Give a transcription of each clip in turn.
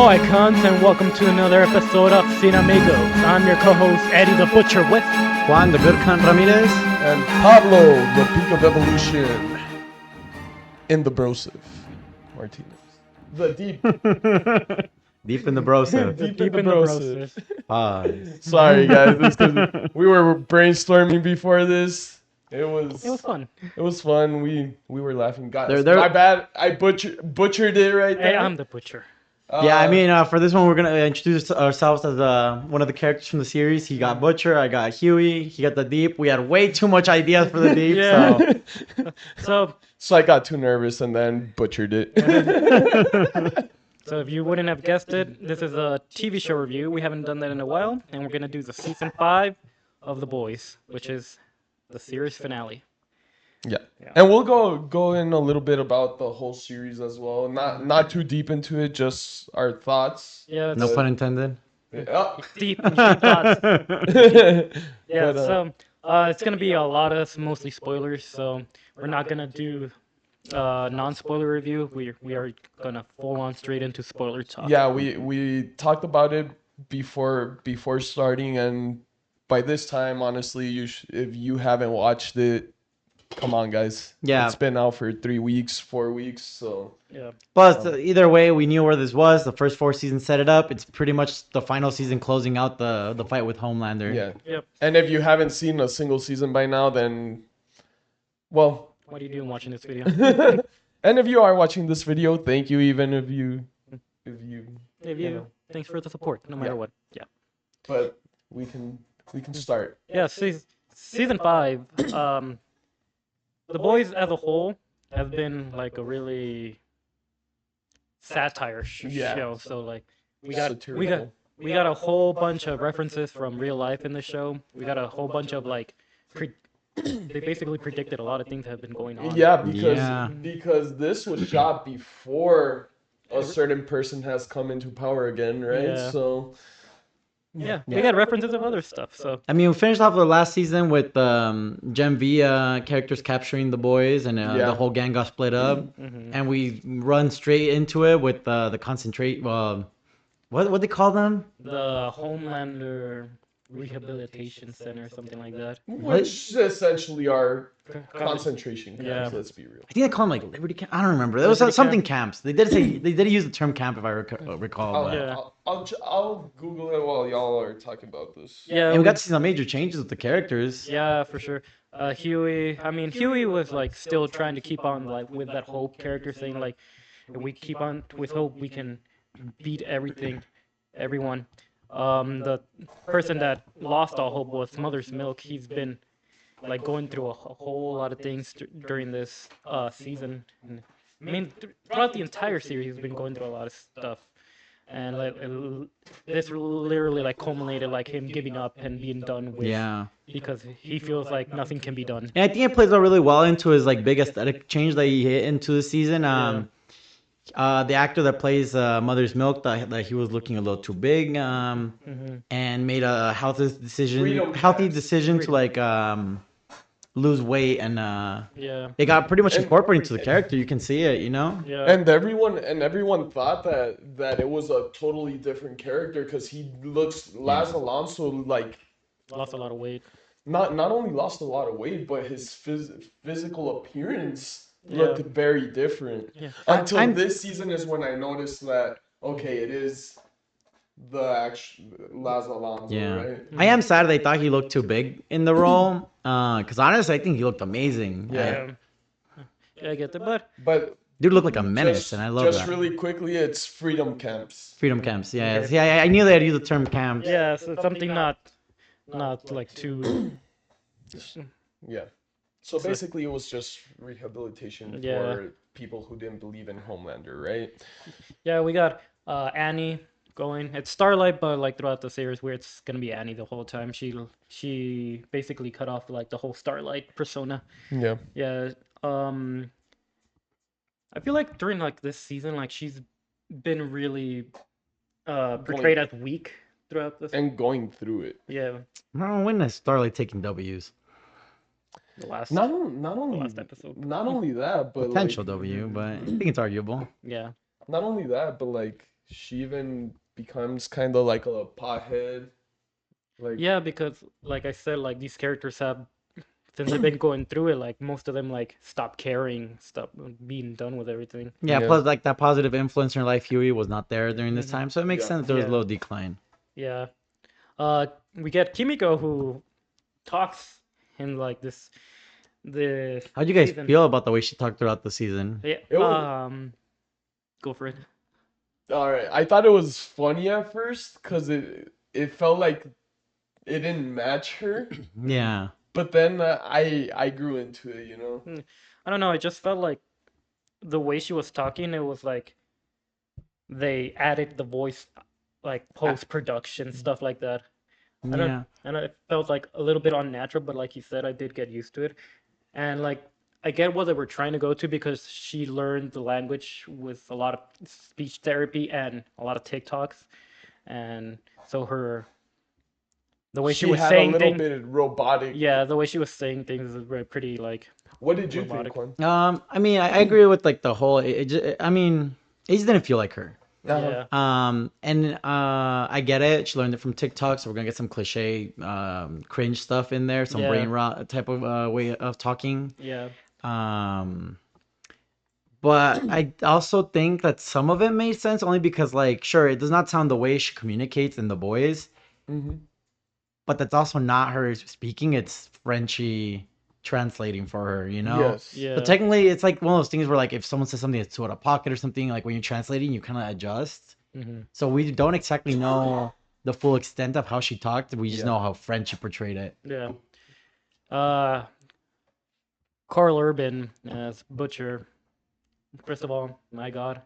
icons, and welcome to another episode of CineAmigos. I'm your co-host, Eddie the Butcher, with Juan the Good Cunt Ramirez. And Pablo, the peak of evolution. In the brosive. Martinez. The deep. Deep in the brosive. Deep Deep in the in the brosive. Pause. Sorry, guys. It's 'cause we were brainstorming before this. It was fun. It was fun. We were laughing. Guys, There- my bad. I butchered it right Hey, there. I'm the Butcher. Yeah, I mean, for this one, we're going to introduce ourselves as one of the characters from the series. He got Butcher, I got Huey, he got the Deep. We had way too much ideas for the Deep, Yeah. so... So, I got too nervous and then butchered it. so if you wouldn't have guessed it, this is a TV show review. We haven't done that in a while, and we're gonna do the season 5 of The Boys, which is the series finale. Yeah. Yeah. And we'll go in a little bit about the whole series as well. Not too deep into it, just our thoughts. Yeah, No pun intended. Yeah. deep thoughts. Yeah, But, so it's gonna be a lot of mostly spoilers. So we're not gonna do non-spoiler review. We are gonna full on straight into spoiler talk. yeah, we talked about it before starting, and by this time, honestly, if you haven't watched it, come on, guys. Yeah. It's been out for 3 weeks, 4 weeks, so Yeah. But either way, we knew where this was. The first 4 seasons set it up. It's pretty much the final season closing out the fight with Homelander. yeah. Yep. And if you haven't seen a single season by now, then, well, What are you doing watching this video? and if you are watching this video, thank you. Even if you If you you, know. thanks for the support, no matter Yeah. what. Yeah. but we can start. Yeah. Season 5. The Boys as a whole have been like a really satire Yeah. show. So like we got Satirical. we got a whole bunch of references from real life in the show. We got a whole bunch of like they basically predicted a lot of things that have been going on. Yeah, Yeah. because this was shot before a certain person has come into power again, right? Yeah. So Yeah. We got references of other stuff. So I mean, we finished off the last season with Gen V characters capturing the boys, and Yeah. the whole gang got split up. mhm. And we run straight into it with the concentrate. What they call them? The Homelander Rehabilitation Center, something like that. which essentially are concentration camps, Yeah. let's be real. I think they call them like Liberty Camp. I don't remember. There was Liberty something camps. They did say they did use the term camp if I recall. I'll, But. Yeah. I'll Google it while y'all are talking about this. Yeah. And we got to see some major changes with the characters. Yeah, for sure. Huey. I mean, Huey was like still trying to keep on like with that hope character saying like, if we keep on with hope, we can beat everyone. The person that lost all hope was Mother's Milk. He's been like going through a whole lot of things during this season. And, I mean, throughout the entire series, he's been going through a lot of stuff. And like this literally like culminated like him giving up and being done with. Yeah. Because he feels like nothing can be done. And I think it plays out really well into his like big aesthetic change that he hit into the season. The actor that plays Mother's Milk, that he was looking a little too big, and made a healthy decision to like lose weight, and Yeah. it got pretty much And- incorporated into the character. You can see it, you know. Yeah. And everyone thought that it was a totally different character because he looks Laz Alonso like Lost a lot of weight. not only lost a lot of weight, but his physical appearance Yeah. looked very different. Yeah. Until I'm- this season is when I noticed that okay, it is the actual Laz Alonso, Yeah. right? I am sad they thought he looked too big in the role. Because honestly, I think he looked amazing. Yeah. Yeah, I get that, but But Dude looked like a menace, just, and I love just that. really quickly, it's freedom camps. Freedom camps, yeah. Okay. See, I knew they had used the term camps. yeah, so something not like too. Yeah. So basically, it was just rehabilitation Yeah. for people who didn't believe in Homelander, right? Yeah, we got Annie going. It's Starlight, but like throughout the series, where it's gonna be Annie the whole time. She basically cut off like the whole Starlight persona. Yeah. Yeah. I feel like during like this season, like she's been really portrayed as weak throughout this. And going through it. Yeah, No, when is Starlight taking W's? the last. Not only last episode. Not only that, but Potential like, W, but I think it's arguable. Yeah. not only that, but like she even becomes kind of like a pothead. Like, Yeah, because like I said, like these characters have since they've been going through it, like most of them like stop caring, stop being done with everything. Yeah, yeah, plus like that positive influence in her life, Huey was not there during this Hmm. time, so it makes yeah. sense there was a Yeah, little decline. yeah. We get Kimiko who talks in like the How'd you guys season. feel about the way she talked throughout the season? Yeah. It was Go for it. all right. I thought it was funny at first because it felt like it didn't match her, Yeah. but then I grew into it. You know. I don't know. I just felt like the way she was talking, it was like they added the voice, like post production stuff like that. I don't, Yeah. and it felt like a little bit unnatural, but like you said, I did get used to it. And like I get what they were trying to go to because she learned the language with a lot of speech therapy and a lot of TikToks, and so the way she She was had a saying little things, bit robotic. yeah, the way she was saying things is very pretty like What did you robotic. think, Juan? I mean, I agree with like the whole. I mean, it just didn't feel like her. Uh-huh. Yeah, And I get it. She learned it from TikTok, so we're gonna get some cliche, cringe stuff in there, some yeah, brain rot type of way of talking. yeah, Um, but I also think that some of it made sense only because, like, sure, it does not sound the way she communicates in The Boys, Mm-hmm. but that's also not her speaking. It's Frenchy translating for her, you know? Yes. So yeah. technically, it's like one of those things where, like, if someone says something that's too out of pocket or something, like when you're translating, you kind of adjust. Hmm. So we don't exactly know the full extent of how she talked. We just Yeah. know how Frenchy portrayed it. Yeah. Uh, Carl Urban as Butcher. First of all, my God,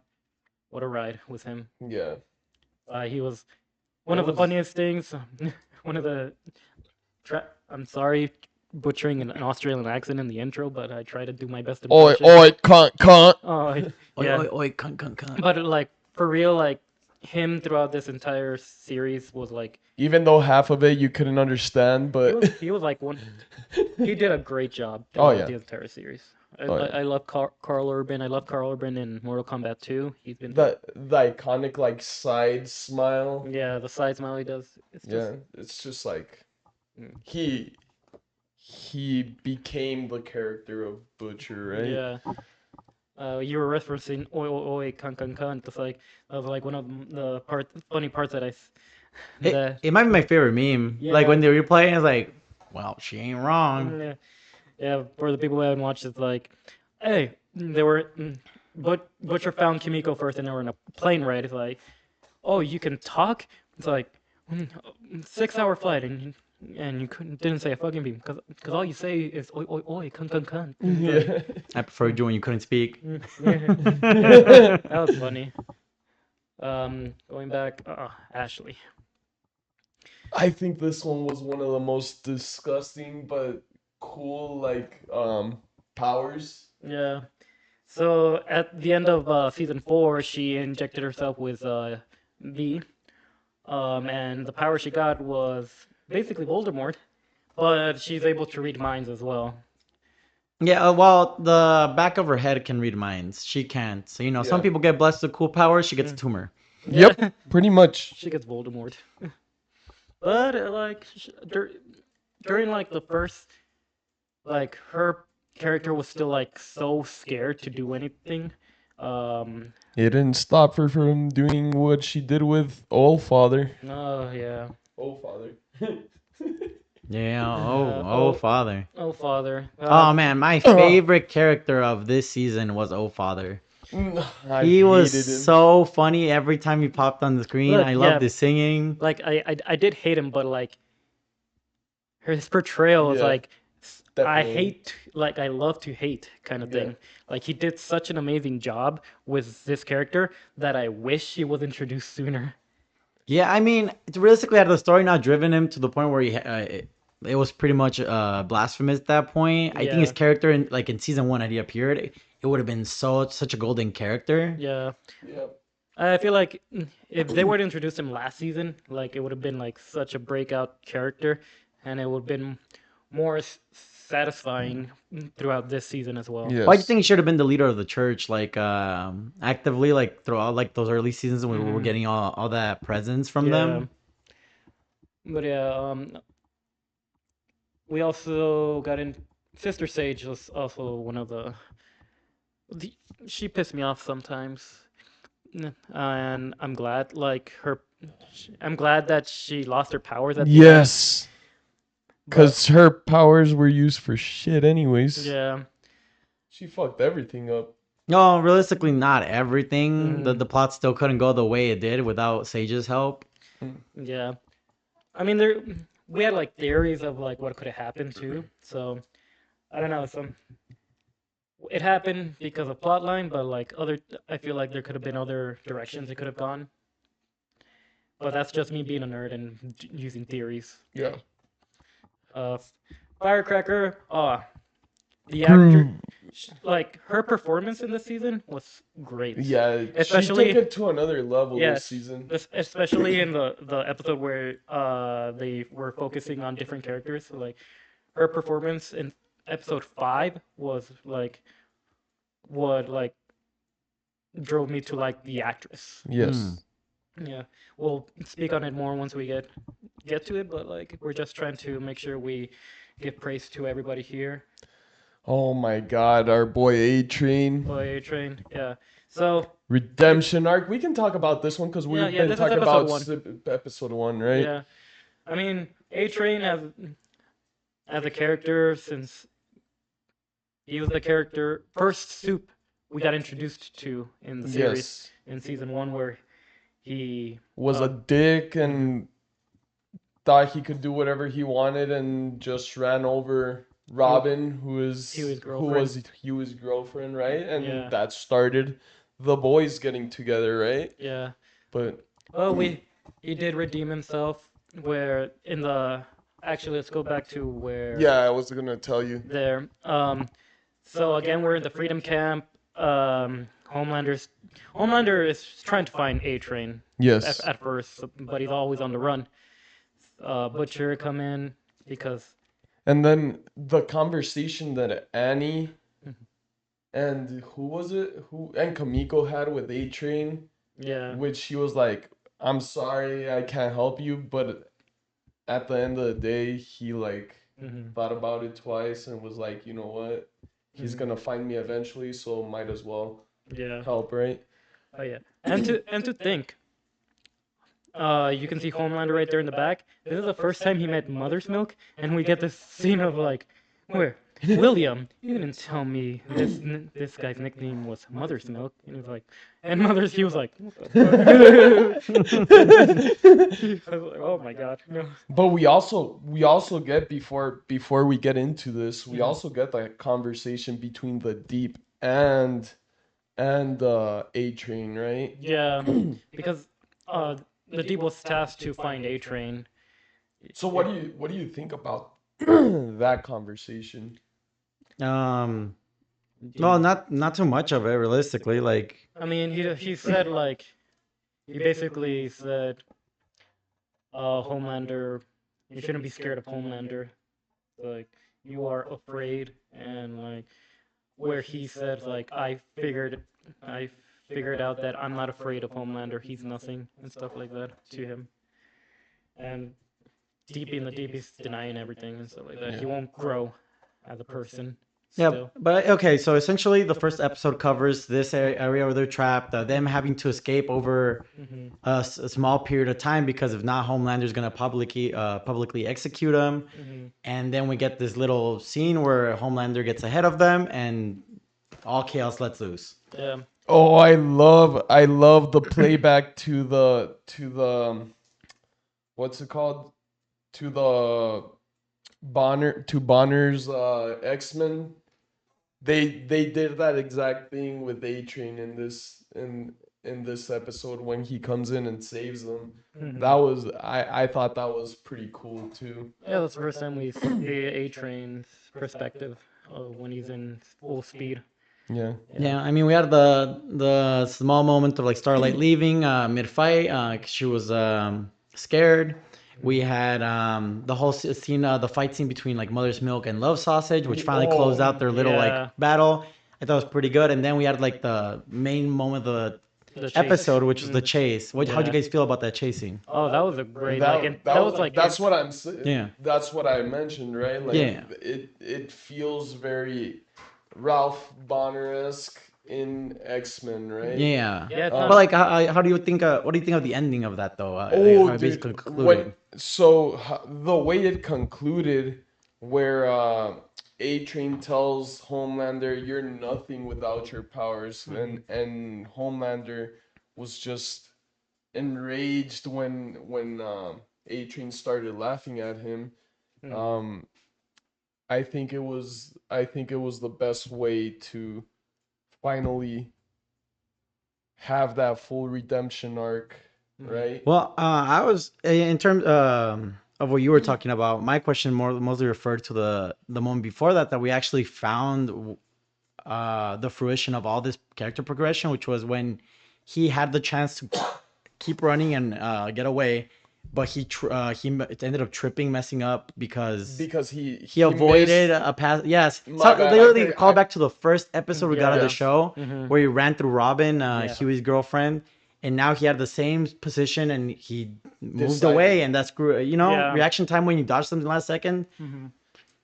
what a ride with him. Yeah. He was one It of the was. funniest things. One of the. I'm sorry, butchering an Australian accent in the intro, but I try to do my best Oi, impression. oi, cunt. Oh, Oi, yeah. oi, oi, cunt, cunt, cunt. But like for real, like him throughout this entire series was like Even though half of it you couldn't understand, but he was like one. He did a great job oh throughout yeah, the entire series. oh yeah. I love Carl Urban. I love Carl Urban in Mortal Kombat 2. He's been The iconic like side smile. yeah, the side smile he does. It's just Yeah, it's just like mm, he became the character of Butcher, right? yeah. You were referencing oi oi oi cunt cunt cunt. It's like that was like one of the funny parts that that It might be my favorite meme. Like yeah when they replay, it's like, well, she ain't wrong. yeah yeah. For the people who haven't watched, it's like, hey, they were but Butcher found Kimiko first, and they were in a plane ride. It's like, oh, you can talk. It's like 6 hour flight, and you didn't say a fucking beam because all you say is oi oi oi cunt cunt cunt. It's like, Yeah. I preferred you when you couldn't speak. yeah, yeah, that was funny. Going back, Ashley. I think this one was one of the most disgusting but cool like powers. Yeah. So at the end of season 4, she injected herself with V, and the power she got was basically Voldemort, but she's able to read minds as well. Yeah, well, the back of her head can read minds. She can't. So, you know, some Yeah. people get blessed with cool powers. She gets a tumor. Yep, Yeah, pretty much. she gets Voldemort. But like during like the first, like her character was still like so scared to do anything. Um, It didn't stop her from doing what she did with Old Father. oh yeah. Old Father. Yeah. Uh, Oh, oh, father. oh, father. Oh man, my favorite character of this season was Oh Father. I He was hated him. so funny every time he popped on the screen. Look, I yeah, loved his singing. like I did hate him, but like his portrayal was Yeah, like I definitely. hate, like I love to hate kind of Yeah. thing. Like he did such an amazing job with this character that I wish he was introduced sooner. Yeah, I mean, it's realistically, had the story not driven him to the point where it was pretty much blasphemous at that point. I think his Yeah, character in like in season one, had he appeared, it would have been such a golden character. yeah. Yeah. I feel like if they were to introduce him last season, like it would have been like such a breakout character, and it would have been more satisfying throughout this season as well. Yes. Why do you think he should have been the leader of the church, like actively, like throughout like those early seasons when we were getting all that presence from them? But yeah, we also got in. Sister Sage was also one of the. She pissed me off sometimes, and I'm glad. Like her, I'm glad that she lost her powers at the end. Yes. But Because her powers were used for shit, anyways. yeah, She fucked everything up. No, realistically, not everything. The Mhm. the plot still couldn't go the way it did without Sage's help. yeah. I mean, we had like theories of like what could have happened too. So I don't know. It happened because of plotline, but like I feel like there could have been other directions it could have gone. But that's just me being a nerd and using theories. Yeah. Uh, Firecracker. The actor, like her performance in this season was great. Yeah, Especially- she took it to another level Yes. this season. Especially in the episode where they were focusing on different characters. So, like her performance in episode 5 was like what like drove me to like the actress. Yes. Yeah, we'll speak on it more once we get to it, but like we're just trying to make sure we give praise to everybody here. Oh my God, our boy A-Train. Boy, Train, yeah. So Redemption arc. We can talk about this one because we've Yeah, been this is talking episode about one. episode 1, right? yeah, I mean A-Train as a character, since he was the character first soup we got introduced to in the series Yes. in season 1, where he Was a dick and thought he could do whatever he wanted and just ran over Robin, who is Huey's who was girlfriend. Huey's girlfriend, right? And Yeah. that started the boys getting together, right? yeah. But Well, he did redeem himself. Where in the actually, let's go back to where yeah, I was gonna tell you. there. So again, we're in the Freedom Camp. Homelander is trying to find A-Train Yes. at first, but he's always on the run. Butcher come in because And then the conversation that Annie and who was it? Who and Kamiko had with A-Train, yeah, which she was like, "I'm sorry, I can't help you," but at the end of the day, he like thought about it twice and was like, "You know what? He's gonna find me eventually, so might as well yeah, help, right?" oh yeah, and to think. You can see Homelander right there in the back. This is the first time he met Mother's Milk, and we get this scene of like, where William, you didn't tell me this guy's nickname was Mother's Milk, and he was like, and he was like, what the fuck? I was like, oh my god, no. But we also get before we get into this, we also get the conversation between the Deep and A-Train, right? Yeah, because the Deep was tasked to find A-Train. So what do you think about that conversation? Well, not too much of it, realistically. Like, I mean, he said like, he basically said, Homelander, you shouldn't be scared of Homelander. Like, you are afraid, and like, where he said like, I figured out that I'm not afraid of Homelander. He's nothing and stuff like that to him. And the Deep is denying everything and stuff like that. He won't grow as a person. yeah, Still. but okay. So essentially, the first episode covers this area where they're trapped, them having to escape over a small period of time because if not, Homelander's gonna publicly execute them. And then we get this little scene where Homelander gets ahead of them and all chaos lets loose. Yeah. Oh, I love the playback to the what's it called? To the Bonner's X-Men. They did that exact thing with A-Train in this episode when he comes in and saves them. That was I thought that was pretty cool too. Yeah, that's the first time we see A-Train's perspective when he's in full speed. Yeah. Yeah, I mean, we had the small moment of like Starlight leaving mid fight. 'Cause she was scared, We had the whole scene, the fight scene between like Mother's Milk and Love Sausage, which finally closed out their little like Yeah. battle. I thought it was pretty good. And then we had like the main moment of The the chase. episode, which was the chase. How'd you Yeah. guys feel about that chasing? Oh, that was a great like, and that was like that's what I'm saying. Yeah. That's what I mentioned, right? Like Yeah. it feels very Ralph Bonner-esque in X-Men, right? Yeah. Yeah, it's But not- like, how do you think? What do you think of the ending of that though? Oh, how it dude, basically concluded. the way it concluded, where A-Train tells Homelander, "You're nothing without your powers," and Homelander was just enraged when A-Train started laughing at him. Um, I think it was the best way to finally have that full redemption arc, right? Well, I was in terms of what you were talking about. My question mostly referred to the moment before that we actually found the fruition of all this character progression, which was when he had the chance to keep running and get away, but it ended up tripping, messing up because he avoided missed- a pass. Yes, My so bad, they literally I- call back to the first episode we got of Yeah. the show where he ran through Robin, Huey's girlfriend, and now he had the same position and he moved Decided. away, and that's Yeah. reaction time when you dodge something last second.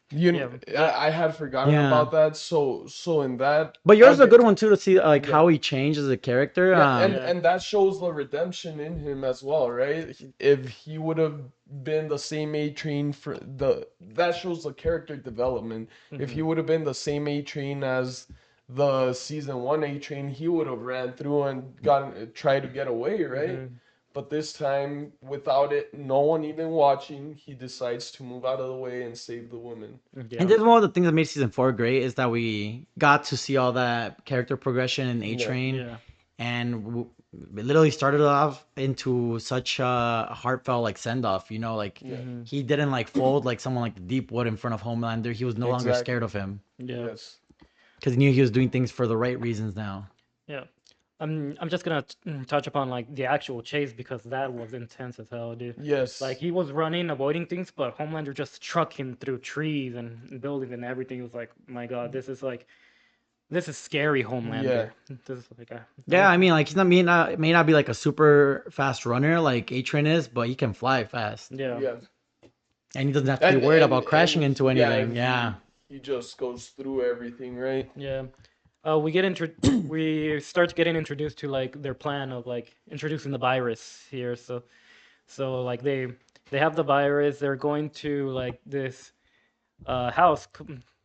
You know, I had forgotten Yeah. about that. So in that, But yours is a okay, good one too to see like how he changed as a character. yeah, and that shows the redemption in him as well, right? If he would have been the same A-Train that shows the character development. If he would have been the same A-Train as the season 1 A-Train, he would have ran through and tried to get away, right? But this time, without it, no one even watching, he decides to move out of the way and save the women. Yeah. And this is one of the things that made season 4 great is that we got to see all that character progression in A-Train. Yeah. And it literally started off into such a heartfelt like send-off, like he didn't like fold like someone like the Deepwood in front of Homelander. He was no longer Exactly. scared of him Yeah. Yes. because he knew he was doing things for the right reasons now. Yeah. I'm just gonna touch upon like the actual chase because that was intense as hell, dude. Yes. Like he was running, avoiding things, but Homelander just struck him through trees and buildings and everything. It was like, my God, this is scary, Homelander. This is like Yeah, I mean, like he's may not be like a super fast runner like A-Train is, but he can fly fast, yeah. Yeah. and he doesn't have to be worried about crashing and into anything. Yeah. He just goes through everything, right? Yeah. We start getting introduced to like their plan of like introducing the virus here. So like they have the virus. They're going to like this house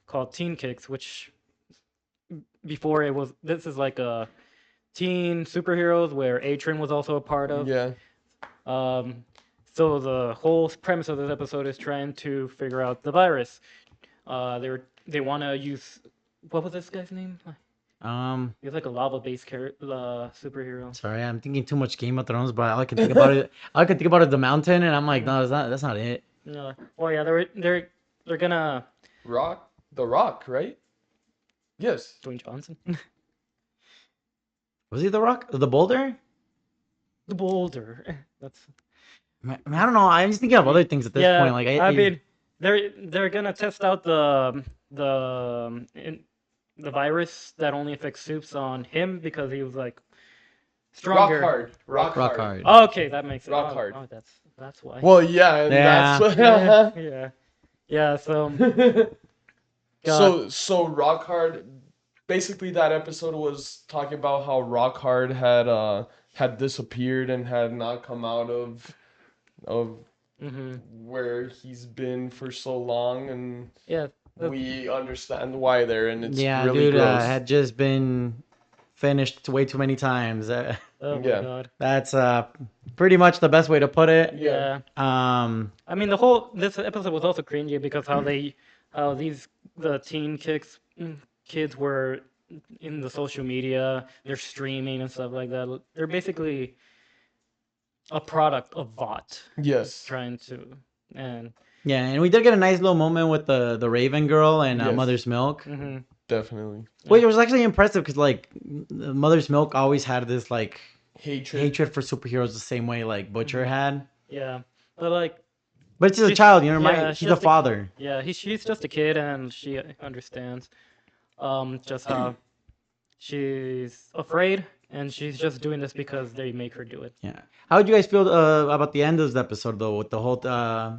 called Teen Kicks, which before this is like a teen superheroes where A-Train was also a part of. Yeah. So the whole premise of this episode is trying to figure out the virus. They want to use, what was this guy's name? He's like a lava-based superhero. Sorry, I'm thinking too much Game of Thrones, but all I can think about is the mountain, and I'm like, no, that's not it. No. Oh yeah, they're gonna The Rock, right? Yes. Dwayne Johnson. Was he the Rock? The Boulder? The Boulder. That's I don't know. I'm just thinking of other things at this point. Like I mean, they're gonna test out the virus that only affects soups on him because he was like stronger. Rock hard. Oh, okay, that makes sense. Rock hard. Oh, that's why. Well, yeah, and Yeah. that's yeah. So so Rock hard. Basically, that episode was talking about how Rock hard had disappeared and had not come out of where he's been for so long, and yeah. we understand why there, and it's really dude, gross. had just been finished way too many times. Oh my Yeah. God. That's pretty much the best way to put it. Yeah. Um, I mean, this episode was also cringy because the Teen Kicks kids were in the social media, they're streaming and stuff like that. They're basically a product of VOT Yes. trying to and yeah, and we did get a nice little moment with the Raven girl and Yes. Mother's Milk. Definitely. Which was actually impressive because like Mother's Milk always had this like Hatred. hatred for superheroes the same way like Butcher had. yeah, but like But it's just a child, you know. Yeah, He's a father. Yeah, she's just a kid, and she understands just how she's afraid, and she's just doing this because they make her do it. Yeah. How did you guys feel about the end of the episode though, with the whole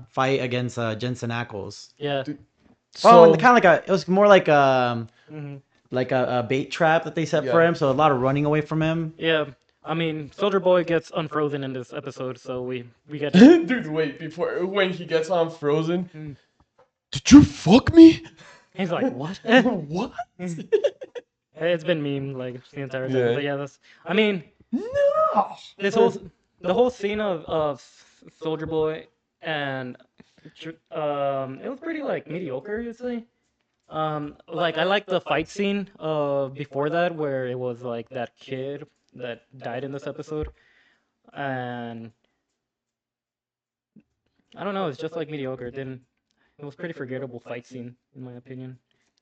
fight against Jensen Ackles? Yeah. Dude, Oh, and so kind of like it was more Hmm. like a bait trap that they set for Yeah. him, so a lot of running away from him. Yeah. I mean, Soldier Boy gets unfrozen in this episode, so we get. dude, wait, before when he gets on Frozen, Mm. did you fuck me? He's like, what? What? It's been meme like the entire time. Yeah. But yeah, that's. I mean, No. the whole scene of Soldier Boy and it was pretty like mediocre, you'd say. Like I like the fight scene before that where it was like that kid that died in this episode, and I don't know, it's just like mediocre. It didn't. It was pretty forgettable fight scene in my opinion.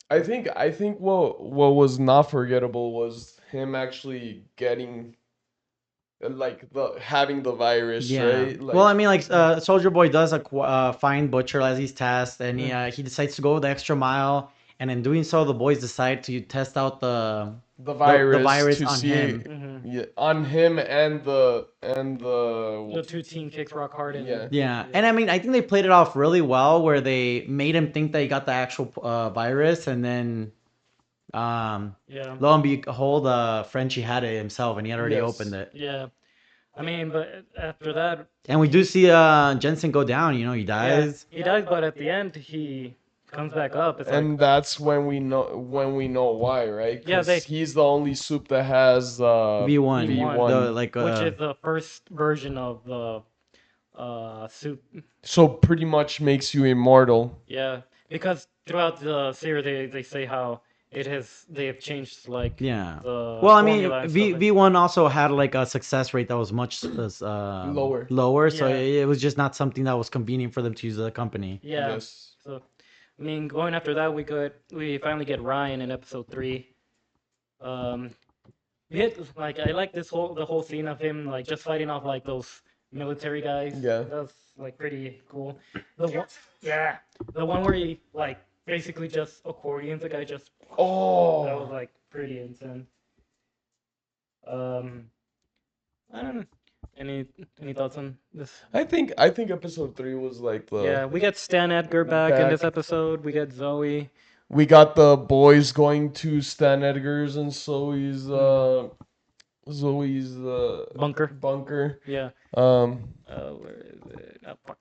I think what was not forgettable was him actually getting like the having the virus, Yeah. right? Well, I mean, like Soldier Boy does find Butcher as he's tasked, and he decides to go the extra mile, and in doing so, the boys decide to test out the virus, virus to on see him. yeah, on him and the The two Teen Kicks Rock Hard and Yeah. Yeah, and I mean, I think they played it off really well, where they made him think that he got the actual virus, and then, yeah. lo and behold, Frenchie had it himself, and he had already Yes. opened it. Yeah. I mean, but after that, And we do see Jensen go down. You know, he yeah, dies. he dies, but at the end he comes back up. It's And like, that's when we know why, right? Yeah, 'Cause he's the only soup that has V1, V1, the like which is the first version of the suit. so pretty much makes you immortal. Yeah, because throughout the series they say how they have changed like yeah. the Well, I mean, formula and stuff like- V1 also had like a success rate that was much lower, so Yeah. it was just not something that was convenient for them to use as a company. Yeah. Yes. So, I mean, going after that, we finally get Ryan in episode 3. We hit like I like the whole scene of him like just fighting off like those military guys. Yeah. That's like pretty cool. The one where he like basically just accordions the guy just that was Oh, like pretty insane. I don't know. Any thoughts on this? I think episode 3 was like the Yeah, we get Stan Edgar back in this Back. episode. We get Zoe. we got the boys going to Stan Edgar's and Zoe's Bunker. bunker. Yeah. Where is it? Oh, fuck.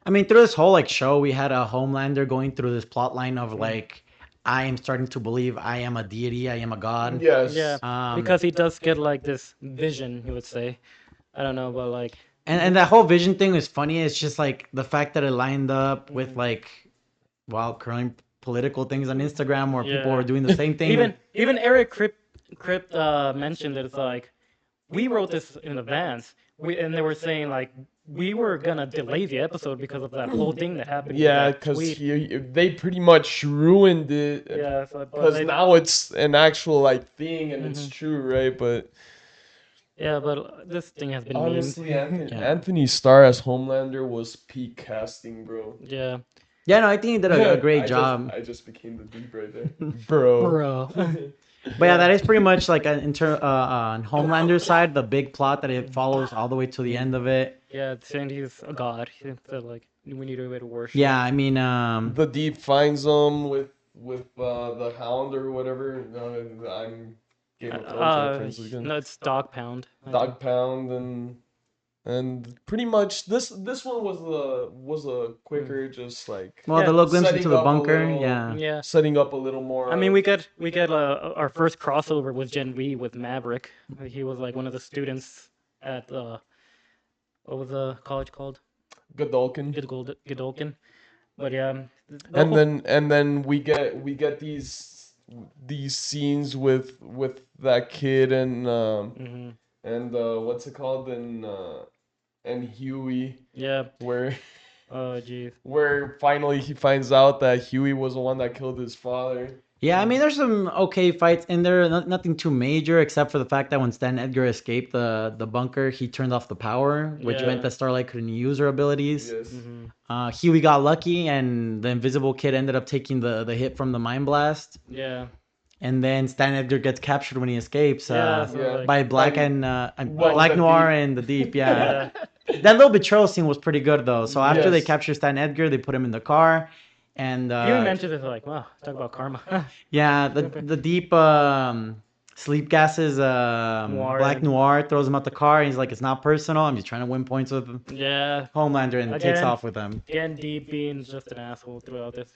I mean, through this whole like show, we had a Homelander going through this plot line of like, I am starting to believe I am a deity, I am a god. Yes. Yeah. Because he does get like this vision, you would say. I don't know, but like. And that whole vision thing is funny. It's just like the fact that it lined up with like, current political things on Instagram where people Yeah. were doing the same thing. Even Eric Crypt mentioned that it's like we wrote this in advance. And they were saying like we were gonna delay the episode because of that whole thing that happened. with Yeah, that because tweet. they pretty much ruined it. Yeah, so, but Because they- now it's an actual like thing and it's Mhm. true, right? But yeah, but this thing has been honestly, memed. Anthony Starr as Homelander was peak casting, bro. Yeah, Yeah, no, I think he did a great I job. I just became the deep right there, bro. bro. But yeah, that is pretty much like on Homelander's side, the big plot that it follows all the way to the end of it. Yeah, saying he's a god. He said like we need a way to worship. Yeah, I mean, The deep finds him with the Hound or whatever. I'm Game of Thrones reference again. no, it's Dog Pound. I Dog Pound and pretty much this one was a quicker just like well, Yeah, the little glimpse setting into the up a bunker. little- Yeah. think. Yeah. setting up a little more. I mean, we get our first crossover with Gen V with Maverick. He was like one of the students at what was the college called? Godolkin. Godolkin. But yeah, And then we get these scenes with that kid and what's it called and Huey yeah. where Oh jeez. where finally he finds out that Huey was the one that killed his father. Yeah, I mean, there's some okay fights in there. Nothing too major, except for the fact that when Stan Edgar escaped the bunker, he turned off the power, which meant Yeah. that Starlight couldn't use her abilities. Yes. Hmm. Huey got lucky, and the Invisible Kid ended up taking the hit from the Mind Blast. Yeah. And then Stan Edgar gets captured when he escapes Yeah. So Yeah. like. by Black By- and well, Black the Noir Deep. and the Deep. Yeah, Yeah. that little betrayal scene was pretty good though. So after they Yes. capture Stan Edgar, they put him in the car, and Huey mentions it's like, wow, talk about karma. yeah, the Deep sleep gases. Noir Black and- Noir throws him out the car, and he's like, "It's not personal. I'm just trying to win points with Yeah. Homelander," and takes Again. off with him. Again, Deep being just an asshole throughout this.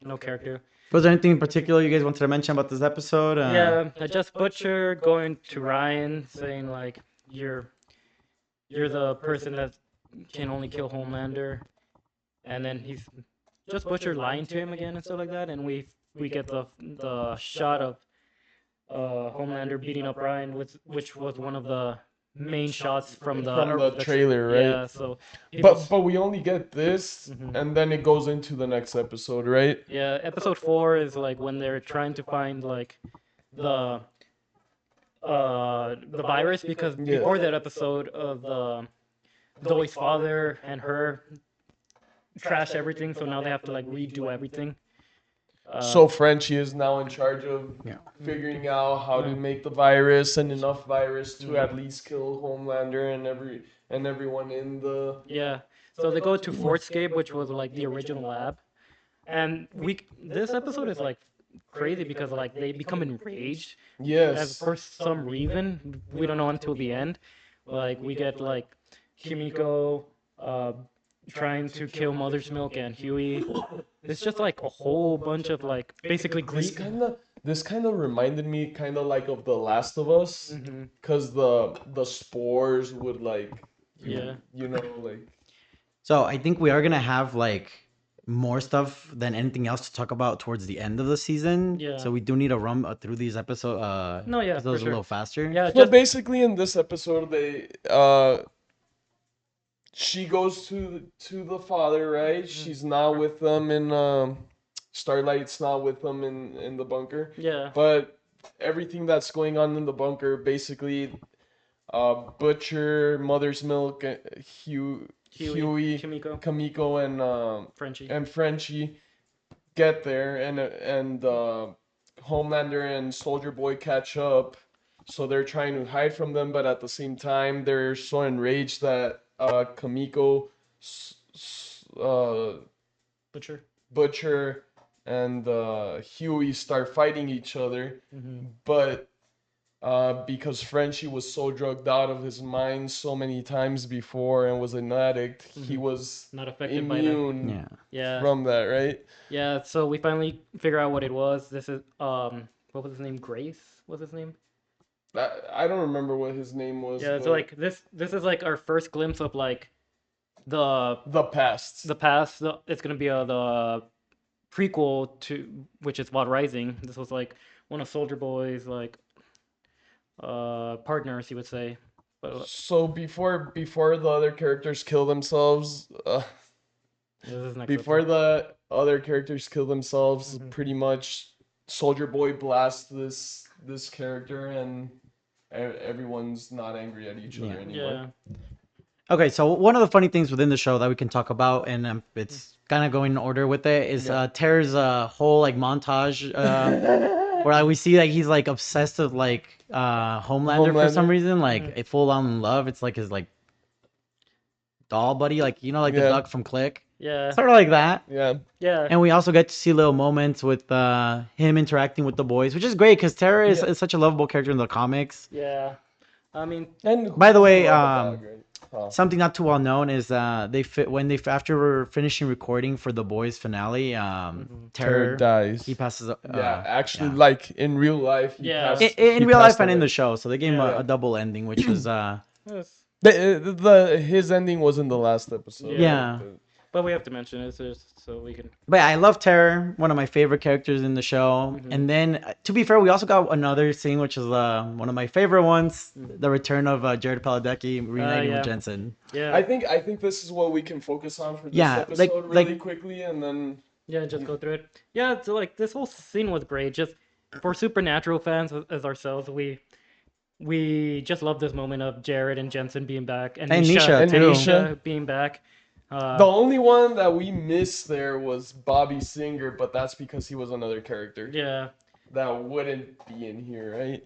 No character. Was there anything in particular you guys wanted to mention about this episode? Yeah, Just Butcher going to Ryan saying like you're the person that can only kill Homelander, and then he's Just Butcher lying to him again and stuff like that, and we get the shot of Homelander beating up Ryan, which was one of the main shots from the trailer, right? Yeah, so people- But we only get this, Mhm. and then it goes into the next episode, right? yeah, episode 4 is like when they're trying to find like the the virus because Yeah. before that episode of the Zoe's father and her trash everything, so now they have to like redo everything. So Frenchie is now in charge of Yeah. figuring out how to make the virus and enough virus to at least kill Homelander and everyone in the. Yeah, so they go to Fortscape, which was like the original lab, and this episode is like crazy because like they become enraged as Yes. for some reason we don't know until the end. Like we get like Kimiko trying to kill Mother's Milk and Huey. It's just like a whole bunch of like basically This kind of reminded me kind of like of The Last of Us, Mhm. cause the spores would like, Yeah. you know, like. So I think we are gonna have like more stuff than anything else to talk about towards the end of the season. Yeah. So we do need to run through these episodes. No, yeah, episodes for a little sure. faster. Yeah, But just basically, in this episode, she goes to the father, right? She's not with them in Starlight's not with them in the bunker. yeah. But everything that's going on in the bunker, basically, Butcher, Mother's Milk, Huey, Kimiko, Kamiko, Frenchie. and Frenchie get there, and Homelander and Soldier Boy catch up. So they're trying to hide from them, but at the same time, they're so enraged that Kamiko, Butcher. Butcher, and Huey start fighting each other. Mm-hmm. But because Frenchie was so drugged out of his mind so many times before and was an addict, he was Not affected by that. immune Yeah. Yeah. from that, right? Yeah, so we finally figure out what it was. This is what was his name? Grace was his name? I don't remember what his name was. Yeah, but so like this is like our first glimpse of like the the past. past. It's gonna be the prequel to which is Wild Rising. This was like one of Soldier Boy's like partners, he would say. But So before the other characters kill themselves, this is next before episode. the other characters kill themselves, Mhm. pretty much Soldier Boy blasts this character and everyone's not angry at each other Yeah. anymore. Yeah. Okay, so one of the funny things within the show that we can talk about, and it's kind of going in order with it, is Yeah. Ter's whole like montage where like, we see like he's like obsessed with like Homelander for some Homelander. reason, like a full on love. It's like his like doll buddy, like you know, like the Yeah. duck from Click, Yeah. sort of like that. Yeah. Yeah. And we also get to see little moments with him interacting with the boys, which is great because Tara is, Yeah. is such a lovable character in the comics. Yeah. I mean, And By the way, Dog, right? Huh. something not too well known is after we're finishing recording for the boys finale, Mm-hmm. Terror dies. he passes. Yeah, actually, yeah. like in real life, he Yeah. passed, In he real life passed and in away. the show, so they gave him Yeah. a double ending, which was yes. His ending was in the last episode. Yeah. But we have to mention it just so we can. But yeah, I love Terror, one of my favorite characters in the show. Mhm. And then, to be fair, we also got another scene, which is one of my favorite ones: the return of Jared Padalecki reuniting yeah. with Jensen. Yeah. I think this is what we can focus on for this Yeah, episode like- really quickly, and then Yeah, just go through it. Yeah, so like this whole scene was great. Just for Supernatural fans as ourselves, we just love this moment of Jared and Jensen being back and And Nisha Nisha And and too. Nisha. Nisha being back. The only one that we missed there was Bobby Singer, but that's because he was another character Yeah. that wouldn't be in here, right?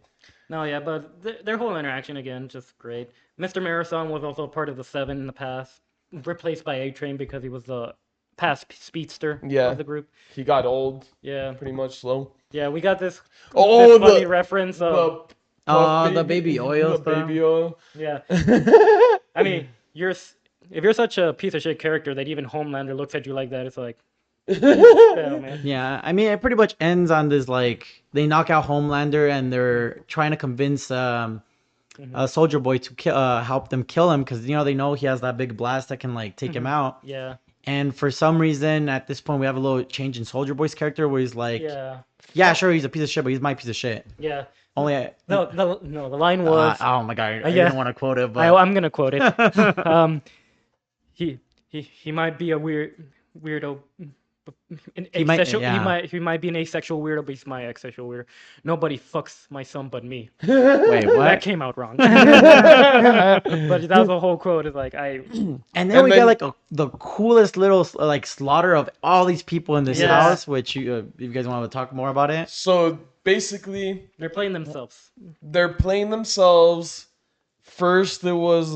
No, yeah, but their whole interaction again, just great. Mr. Marathon was also part of the Seven in the past, replaced by A Train because he was the past speedster of Yeah, the group. he got old, Yeah, pretty much slow. yeah, we got this Oh, funny reference of the puff The baby, baby oil the stuff. baby oil. yeah. I mean, if you're such a piece of shit character that even Homelander looks at you like that, it's like, hell, man. Yeah, I mean, it pretty much ends on this like they knock out Homelander and they're trying to convince Soldier Boy to help them kill him because they know he has that big blast that can like take him out. Yeah, And for some reason, at this point, we have a little change in Soldier Boy's character where he's like, yeah, yeah, sure, he's a piece of shit, but he's my piece of shit. yeah. Only I, No, the line was, oh my god, I yeah. didn't want to quote it, but I'm gonna quote it. He might be a weirdo. He might- Asexual, yeah. he might be an asexual weirdo, but he's my asexual weirdo. Nobody fucks my son but me. wait, That what? came out wrong. But that was the whole quote. Is like And And then we then- get like the coolest little like slaughter of all these people in this Yeah. house, which if you guys want to talk more about it. So basically, they're playing themselves. they're playing themselves. First, it was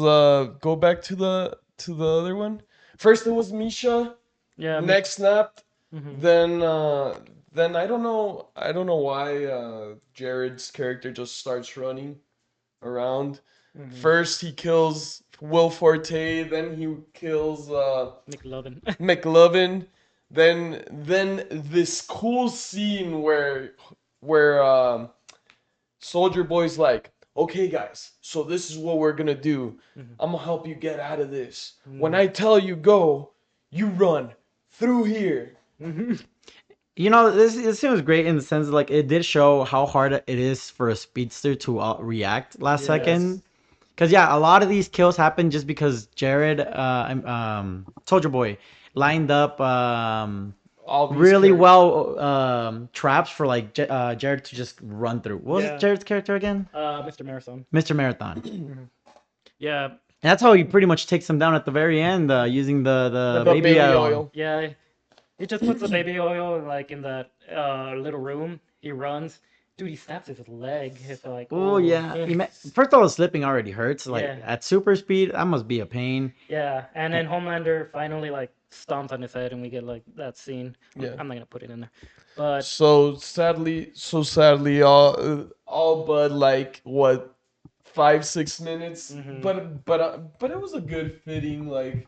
go back to the other one. First, it was Misha. Yeah. Neck snapped. Mhm. Then I don't know why Jared's character just starts running around. First he kills Will Forte, then he kills McLovin. McLovin. Then this cool scene where Soldier Boy's like, okay guys, so this is what we're gonna do. I'm gonna help you get out of this. When I tell you go, you run through here. This scene was great in the sense that, like, it did show how hard it is for a speedster to react last Yes. second. Because yeah, a lot of these kills happen just because Jared, Soldier Boy, lined up All these really characters. well traps for like Jared to just run through. What was Yeah. Jared's character again? Mr. Marathon. Mr. Marathon. And Yeah, that's how he pretty much takes him down at the very end, using the The baby oil. yeah. He just puts the baby oil like in that little room. He runs. Dude, he snaps his leg. It's like, Oh yeah. First of all, slipping already hurts. Like Yeah. at super speed, that must be a pain. Yeah, and then Homelander finally like stomps on his head, and we get like that scene. Yeah. I'm not gonna put it in there, but So sadly, all but like what 5-6 minutes, but it was a good fitting like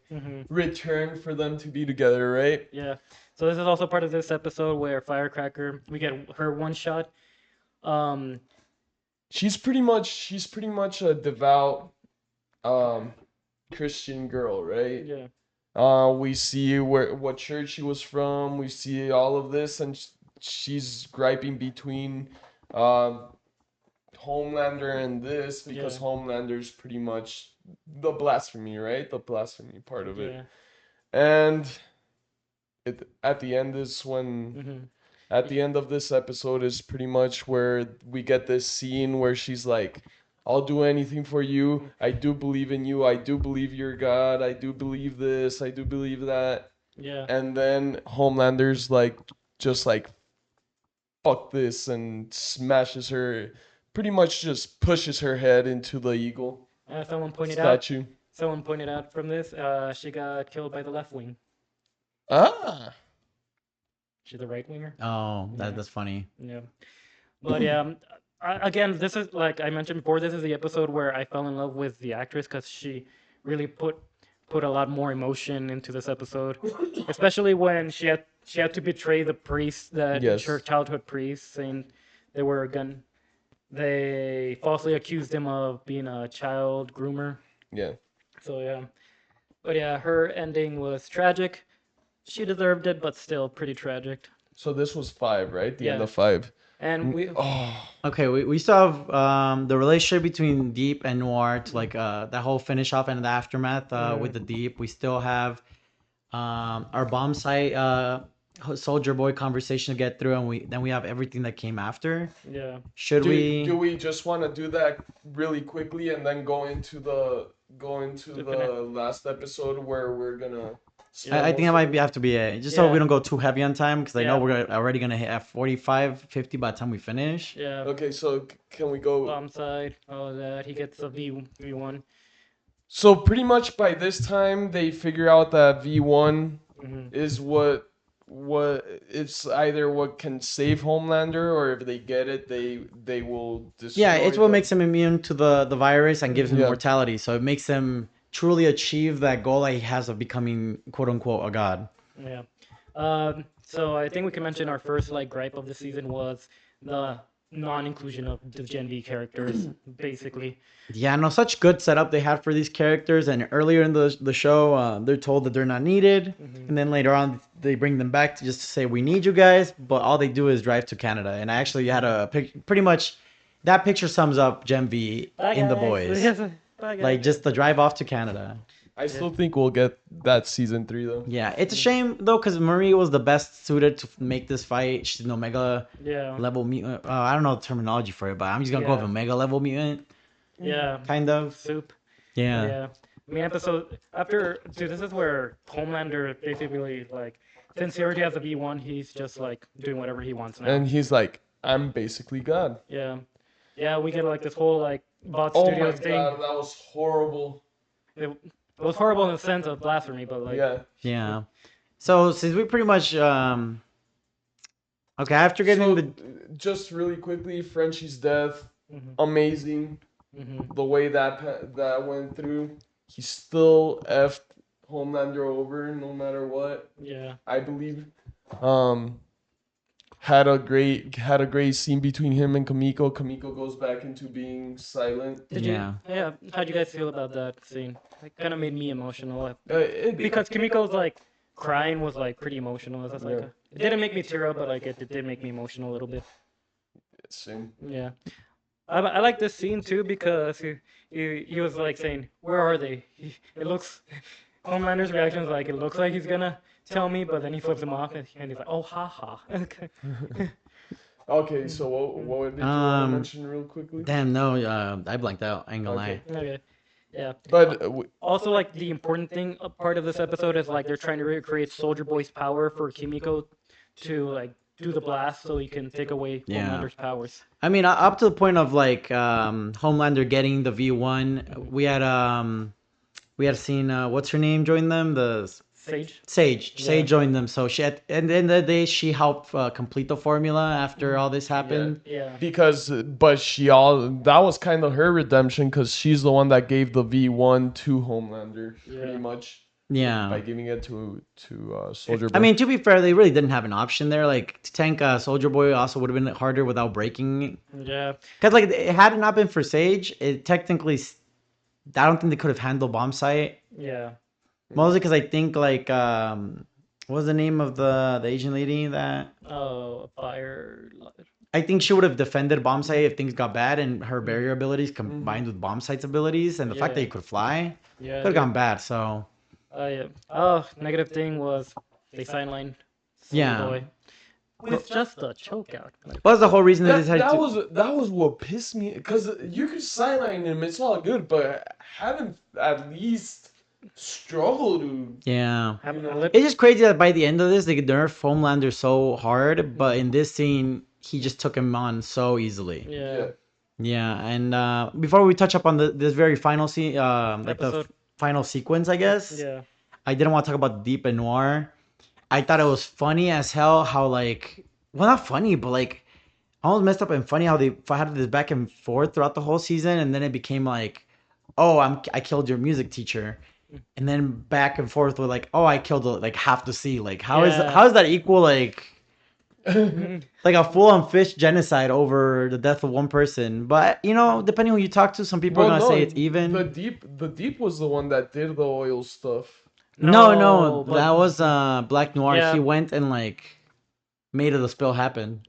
return for them to be together, right? yeah. So this is also part of this episode where Firecracker, we get her one shot. She's pretty much a devout Christian girl, right? Yeah. We see what church she was from. We see all of this, and she's griping between Homelander and this because Yeah. Homelander's pretty much the blasphemy, right? The blasphemy part of it. Yeah. And at the end is when Mhm. at the end of this episode is pretty much where we get this scene where she's like, I'll do anything for you. I do believe in you. I do believe you're God. I do believe this. I do believe that. Yeah. And then Homelander's like, just like, fuck this, and smashes her, pretty much just pushes her head into the eagle Someone pointed statue. out. Someone pointed out from this. She got killed by the left wing. Ah. She's a right winger. Oh, Yeah. that's funny. Yeah. But yeah, again, this is like I mentioned before. This is the episode where I fell in love with the actress because she really put a lot more emotion into this episode, especially when she had to betray the priest that Yes. her childhood priest, saying they were they falsely accused him of being a child groomer. Yeah. So yeah, but yeah, her ending was tragic. She deserved it, but still pretty tragic. So this was 5, right? The end Yeah. of 5. And we Oh. Okay, we still have the relationship between Deep and Noir to like that whole finish off and the aftermath with the Deep. We still have our bomb site Soldier Boy conversation to get through, and we have everything that came after. Yeah. Should we? Do we just want to do that really quickly and then go into The the finish. last episode where we're gonna Yeah. I think that might have to be it, just so we Yeah. don't go too heavy on time, because I know Yeah. we're already gonna hit at 45, 50 by the time we finish. Yeah. Okay, so can we go? Bomb side, all of that. He gets a V1. So pretty much by this time they figure out that V1 Hmm. is what it's either what can save Homelander, or if they get it they will destroy. Yeah, it's what them. makes him immune to the virus and gives him Yeah. immortality. So it makes him truly achieve that goal that he has of becoming quote unquote a god. Yeah. So I think we can mention our first like gripe of the season was the non-inclusion of the Gen V characters, basically. Yeah, no, such good setup they had for these characters. And earlier in the show, they're told that they're not needed, and then later on they bring them back to just to say we need you guys. But all they do is drive to Canada. And I actually had a pretty much that picture sums up Gen V Bye, in the guys. boys. Yes, bye, guys. Like just the drive off to Canada. I still think we'll get that season 3 though. Yeah, it's a shame though because Marie was the best suited to make this fight. She's an Omega Yeah. level mutant. I don't know the terminology for it, but I'm just gonna go Yeah. with Omega level mutant, Yeah. kind of. Soup. Yeah. Yeah. I mean, episode after, dude, this is where Homelander basically like, since he already has a V1, he's just like doing whatever he wants now. And he's like, I'm basically God. Yeah. Yeah, we get like this whole like Bot Oh my Studios god, thing. that was horrible. It was horrible in the sense of blasphemy, but like, Yeah. Yeah. So since we pretty much okay, after getting So, the just really quickly, Frenchie's death, Mhm. amazing. Mhm. The way that went through, he still effed Homelander over no matter what. Yeah. I believe. Had a great scene between him and Kamiko. Kamiko goes back into being silent. Did Yeah. you? Yeah. How'd you guys feel about that scene? It kind of made me emotional It, because Kimiko's like crying was like pretty emotional. It's like Yeah. it didn't make me tear up, but like it did make me emotional a little bit. same. Yeah. I like this scene too because he was like saying, "Where are they?" It looks Homelander's reaction is like, "It looks like he's gonna tell me," but then he flips him off and he's like, "Oh, ha ha." Okay. Okay, so what did you want to mention real quickly? damn no, I blanked out. I ain't gonna lie. Okay. Yeah. But Also, like the important thing, a part of this episode is like they're trying to recreate Soldier Boy's power for Kimiko to like do the blast so he can take away Yeah. Homelander's powers. I mean, up to the point of like Homelander getting the V1, we had seen what's her name join them, the Sage. Sage. Yeah. Sage joined them, so she at the end of the day she helped complete the formula after all this happened. Yeah. because that was kind of her redemption because she's the one that gave the V1 to Homelander pretty Yeah. much Yeah. by giving it to Soldier Boy. I mean, to be fair, they really didn't have an option there. Like to tank Soldier Boy also would have been harder without breaking. Yeah. Because like had it not been for Sage, it technically, I don't think they could have handled Bomb Sight. Yeah. Mostly because I think like what was the name of the Asian lady that Oh, fire. I think she would have defended Bomb Sight if things got bad, and her barrier abilities combined with Bomb Sight's abilities and the fact that Yeah. he could fly Yeah. could have gone bad. So Yeah. Oh, negative thing was they sidelined Soldier Yeah. Boy with just a choke out. Like, what was the whole reason they that, decided to? that was what pissed me because you could sideline him, it's all good, but have him at least struggle to. Yeah. having a lip. It's just crazy that by the end of this, they could nerf Homelander so hard, but in this scene, he just took him on so easily. Yeah. Yeah, and before we touch up on this very final scene, like the Episode. final sequence, I guess, Yeah. I didn't want to talk about Deep and Noir. I thought it was funny as hell how like, well, not funny, but like almost messed up and funny how they had this back and forth throughout the whole season, and then it became like, oh, I killed your music teacher. And then back and forth with like, oh, I killed like half the sea. Like, how Yeah. is that equal? Like a full-on fish genocide over the death of one person. But you know, depending who you talk to, some people are gonna say it's even. The deep was the one that did the oil stuff. No, but- that was Black Noir. Yeah. He went and like made the spill happen.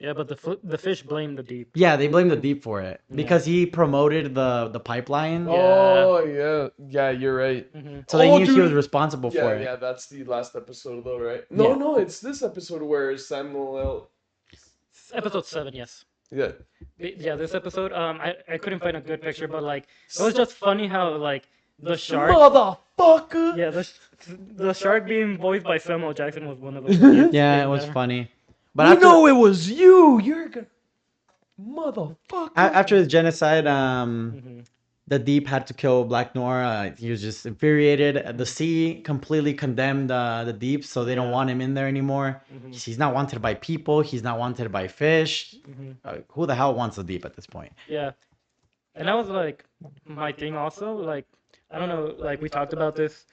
Yeah, but the fish blame the deep. Yeah, they blame the Deep for it because he promoted the pipeline, Oh yeah, you're right. so they Oh, knew he was dude. responsible for it. Yeah, that's the last episode though, right? Yeah. No, it's this episode where Samuel L. Episode 7, yes. Yeah. Yeah, this episode, I couldn't find a good picture, but like it was just funny how like the shark. Motherfucker. Yeah, the shark being voiced by Samuel Jackson was one of the funniest. Yeah, it things was ever. funny. But We after know it was you. You're gonna motherfucker. after the genocide, the Deep had to kill Black Noir. He was just infuriated. The Sea completely condemned the Deep, so they don't want him in there anymore. He's not wanted by people. He's not wanted by fish. Who the hell wants the Deep at this point? Yeah, and that was like my thing also. Like I don't know, like we talked about this.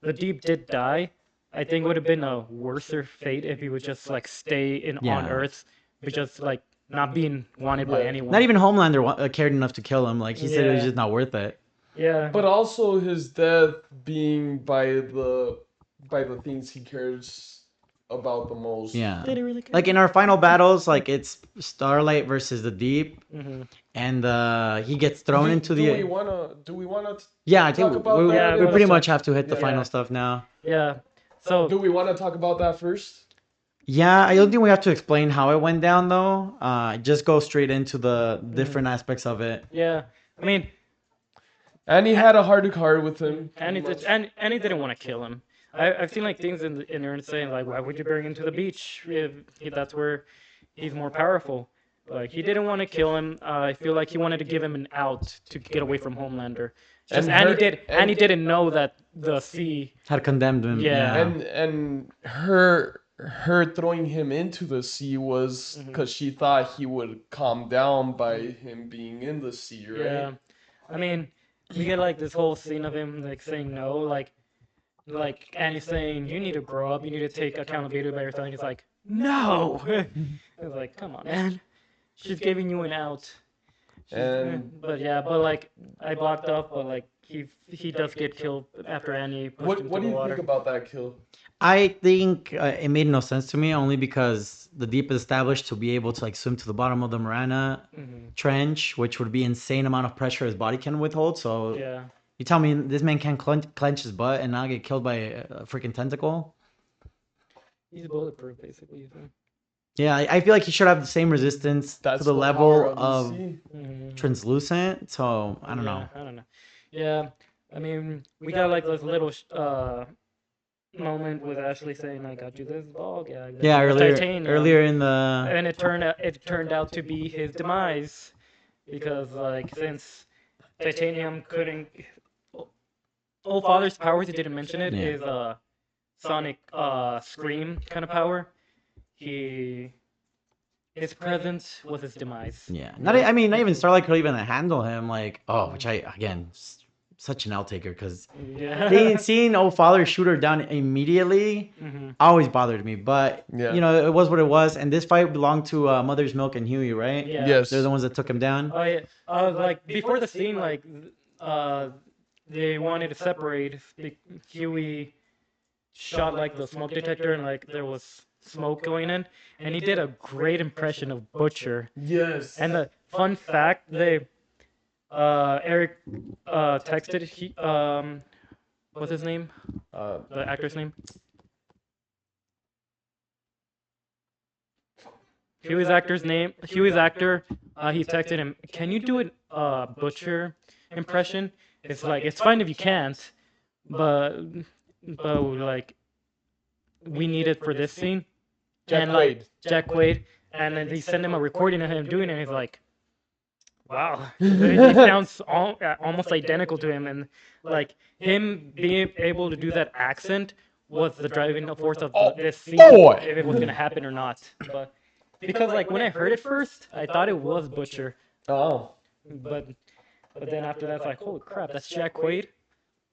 The Deep did die. I think would have been a worser fate if he would just like stay on Yeah. Earth, but just like not being wanted by anyone. Not even Homelander cared enough to kill him. Like he said, it was Yeah. just not worth it. Yeah, But also his death being by the things he cares about the most. Yeah. did he really care? Like in our final battles, like it's Starlight versus the Deep, and he gets thrown into do we the. wanna Yeah, I think talk about we, that? we Yeah, pretty let's much talk- have to hit the yeah. final stuff now. Yeah. So do we want to talk about that first? Yeah, I don't think we have to explain how it went down though. Just go straight into the different aspects of it. yeah, I mean, And he had a heart to heart with him. and he didn't want to kill him. I've seen like things in the internet saying like, why would you bring him to the beach if that's where he's more powerful? Like he didn't want to kill him. I feel like he wanted to give him an out to get away from Homelander. Just, and he didn't know that the sea. Had condemned him. Yeah. And her throwing him into the sea was because she thought he would calm down by him being in the sea, right? Yeah, I mean, we get like this whole scene of him like saying no, like Annie's saying you need to grow up, you need to take accountability by yourself. And he's like, no. It's like, come on, man. She's giving you an out. And But yeah, but like I blocked off, but like he does get killed after Annie pushed him what to do the you water. think about that kill? I think it made no sense to me only because the Deep is established to be able to like swim to the bottom of the Marana trench, which would be insane amount of pressure his body can withhold. So Yeah. you tell me this man can't clench his butt and not get killed by a freaking tentacle? He's bulletproof, basically. So. Yeah, I feel like he should have the same resistance to the level power the of sea. translucent. So I don't know. I don't know. Yeah, I mean, we got like this little moment with Ashley saying, "I got you this dog." Yeah, Yeah, titanium. earlier in the And it turned out to be his demise because like since titanium couldn't. Old Father's powers, he didn't mention it, Yeah. is sonic scream kind of power. His presence was his demise. yeah. I mean, not even Starlight could even handle him. Like, which again, such an outtaker because Yeah. seeing old father shoot her down immediately always bothered me. But Yeah. you know, it was what it was. And this fight belonged to Mother's Milk and Huey, right? Yeah. Yes. They're the ones that took him down. Oh yeah. Like before the scene, like they wanted to separate. Huey shot like the smoke detector, and like there was smoke going in, and he did a great impression of Butcher. Yes. And the fun fact, Eric texted what's his name? The actor's name? Huey's actor. He texted him, "Can you do a Butcher impression?" It's like it's fine if you can't, but like we need it for this scene. Jack like Quaid. Jack Quaid, and then they send him a recording of him doing it. And he's like, "Wow, he sounds almost identical to him." And like him being able to do that accent was the driving force of this scene, boy. if it was gonna happen or not. But because like when I heard it first, I thought it was Butcher, Oh. but then after that, it's like, holy crap, that's Jack Quaid.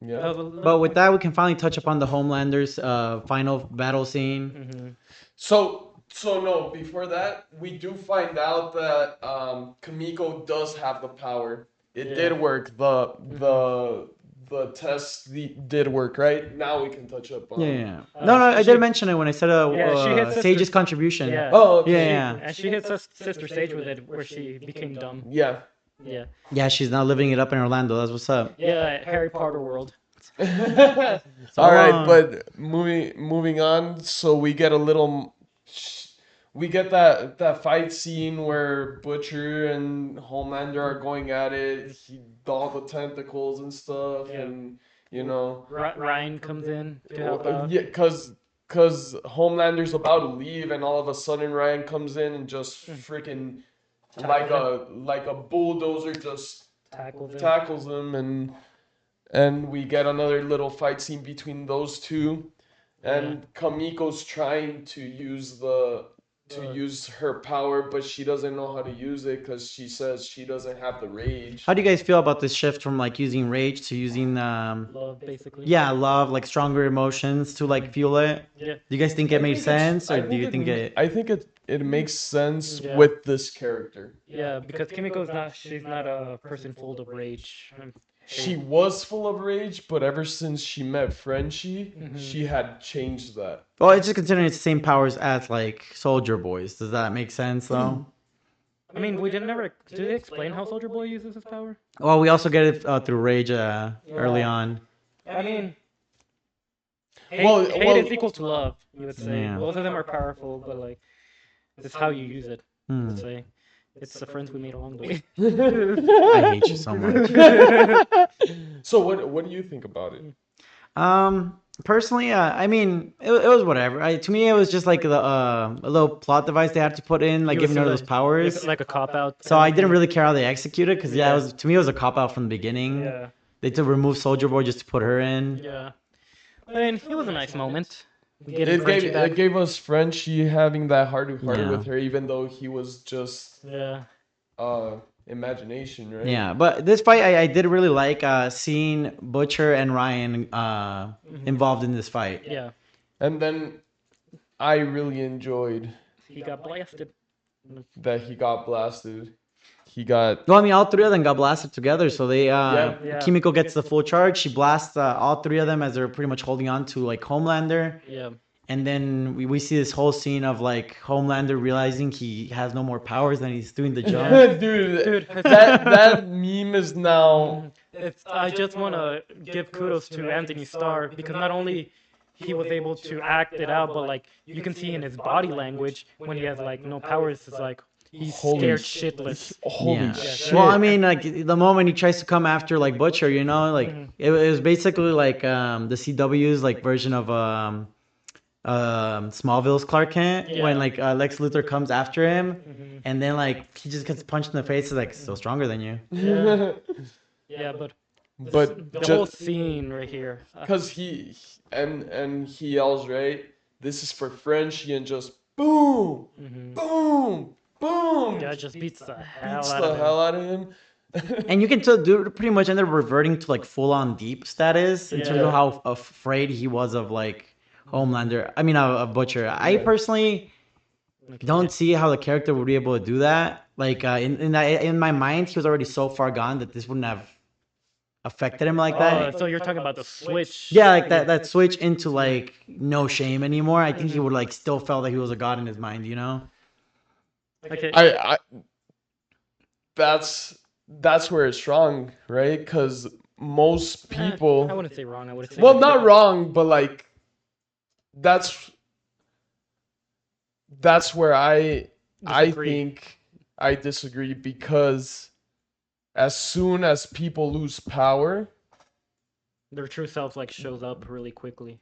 Yeah. That was a little- But with that, we can finally touch upon the Homelander's final battle scene. So no, before that, we do find out that Kamiko does have the power. It did work. the test did work, right? Now we can touch up on. Yeah. No, I did mention it when I said Yeah, she hit Sage's Sister. contribution. Yeah. Oh, okay. Yeah. And she hit Sister Sage with it, where she became dumb. Yeah. Yeah. Yeah, she's now living it up in Orlando. That's what's up. Yeah, Harry Potter world. All right, but moving on. So we get a little, we get that fight scene where Butcher and Homelander are going at it. All the tentacles and stuff, Yeah. and you know, Ryan comes in to help out. yeah, cause Homelander's about to leave, and all of a sudden Ryan comes in and just freaking like a bulldozer just tackles him, and we get another little fight scene between those two, and Kamiko's trying to use her power, but she doesn't know how to use it because she says she doesn't have the rage. How do you guys feel about this shift from like using rage to using love, basically? yeah, love, like stronger emotions to like fuel it? Yeah. Do you guys think it made sense, or do you think it? I think it makes sense Yeah. with this character. Yeah, because she's not a person full of rage. She was full of rage, but ever since she met Frenchie, she had changed that. Well, it's just considering it's the same powers as like Soldier Boys. Does that make sense though? I mean, we didn't never. Did they explain how Soldier Boy uses his power? Well, we also get it through rage early on. I mean, Well, hate is equal to love. You would say Yeah. both of them are powerful, but like, it's how you use it. Hmm. Let's say it's the friends we made along the way. I hate you so much. So what do you think about it? Personally, I mean, it was whatever. To me, it was just like a little plot device they had to put in, like giving her those powers. Like a cop out. So I didn't really care how they executed, because it was, to me, it was a cop out from the beginning. Yeah. They had to remove Soldier Boy just to put her in. Yeah. I mean, it was a nice moment. It gave us Frenchie having that heart to heart Yeah. with her, even though he was just Yeah. imagination, right? Yeah, but this fight, I did really like seeing Butcher and Ryan involved in this fight. Yeah. And then I really enjoyed He got blasted. that he got blasted. He got Well, I mean, all three of them got blasted together, so they Yeah. Kimiko gets the full charge. She blasts all three of them as they're pretty much holding on to like Homelander. Yeah. And then we see this whole scene of like Homelander realizing he has no more powers and he's doing the jump. dude, that meme is now. I just want to give kudos to Anthony Starr, because not only he was able to act it out, but like you can see in his body language when he has like no powers, it's like he's scared shitless. Holy Yeah. shit! Well, I mean, like the moment he tries to come after like Butcher, you know, like it was basically like the CW's like version of Smallville's Clark Kent, when like Lex Luthor comes after him, and then like he just gets punched in the face. It's like still stronger than you. Yeah. Yeah, but the whole just scene right here. because he yells, right, this is for Frenchie, and just boom, boom, boom, Yeah, just beats the hell beats out the of him. hell out of him. And you can tell dude pretty much ended up reverting to like full on deep status in terms of how afraid he was of like Homelander. I mean, of Butcher. I personally don't see how the character would be able to do that. Like in my mind, he was already so far gone that this wouldn't have affected him like that. So you're talking about the switch? Yeah, like that switch into like no shame anymore. I think he would like still felt that he was a god in his mind, you know? Okay. I that's where it's wrong, right? Because most people, I wouldn't say wrong. I would say well, not wrong, but like that's where I Disagree. think I disagree, because as soon as people lose power their true self like shows up really quickly.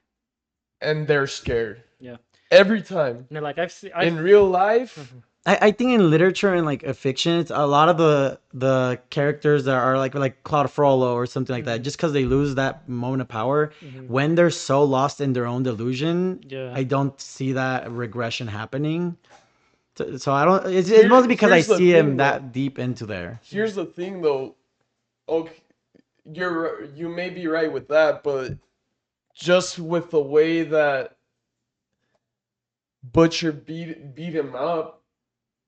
and they're scared, Yeah. every time And they're like, in real life, I think in literature and like fiction, it's a lot of the characters that are like Claude Frollo or something like that. Just because they lose that moment of power, when they're so lost in their own delusion, I don't see that regression happening. So I don't. It's mostly because I here's the see him thing, that deep into there. here's the thing though. Okay, you may be right with that, but just with the way that Butcher beat him up,